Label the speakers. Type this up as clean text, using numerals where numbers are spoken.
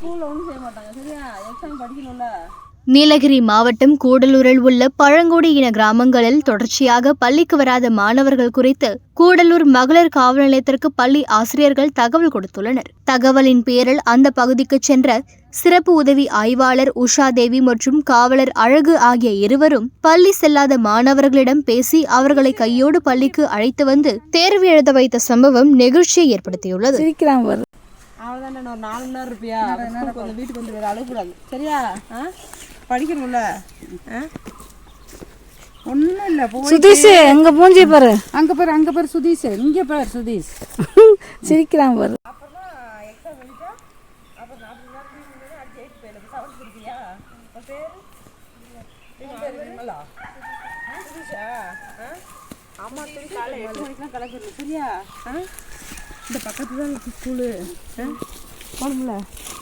Speaker 1: ஸ்கூல்ல ஒன்றும் செய்ய மாட்டாங்க. சரியா? எக்ஸாம் படிக்கணும்ல.
Speaker 2: நீலகிரி மாவட்டம் கூடலூரில் உள்ள பழங்குடியின கிராமங்களில் தொடர்ச்சியாக பள்ளிக்கு வராத மாணவர்கள் குறித்து கூடலூர் மகளிர் காவல் நிலையத்திற்கு பள்ளி ஆசிரியர்கள் தகவல் கொடுத்துள்ளனர். தகவலின் பேரில் அந்த பகுதிக்கு சென்ற சிறப்பு உதவி ஆய்வாளர் உஷா தேவி மற்றும் காவலர் அழகு ஆகிய இருவரும் பள்ளி செல்லாத மாணவர்களிடம் பேசி அவர்களை கையோடு பள்ளிக்கு அழைத்து வந்து தேர்வு எழுத வைத்த சம்பவம் நெகிழ்ச்சியை ஏற்படுத்தியுள்ளது.
Speaker 1: அவ்வளோதான், ஒரு 4 மணி நேரம் இருப்பியா? கொஞ்சம் வீட்டுக்கு வந்து வேறு அழுகக்கூடாது. சரியா? படிக்கணும்ல. ஒன்றும் இல்லை.
Speaker 3: சுதீஷ் எங்க மூஞ்சி பாரு.
Speaker 1: அங்கே பாரு, அங்கே பாரு சுதீஷ். இங்கே பாரு சுதீஷ்.
Speaker 3: சிரிக்கிறான் பாரு.
Speaker 1: அப்புறமா எக்ஸாம் எழுதிட்டா அப்புறம் 4 மணி நேரம் அடிச்சு எழுதி போயிடும். சவுண்ட் பிடிக்கியா? பேர் விமலா. சுதீஷா? அம்மா துணி காலையில் 8 மணிக்கெலாம் கிளம்பிடணும். சரியா? இந்த பக்கத்து தான் ஸ்கூலு. போகணும்ல.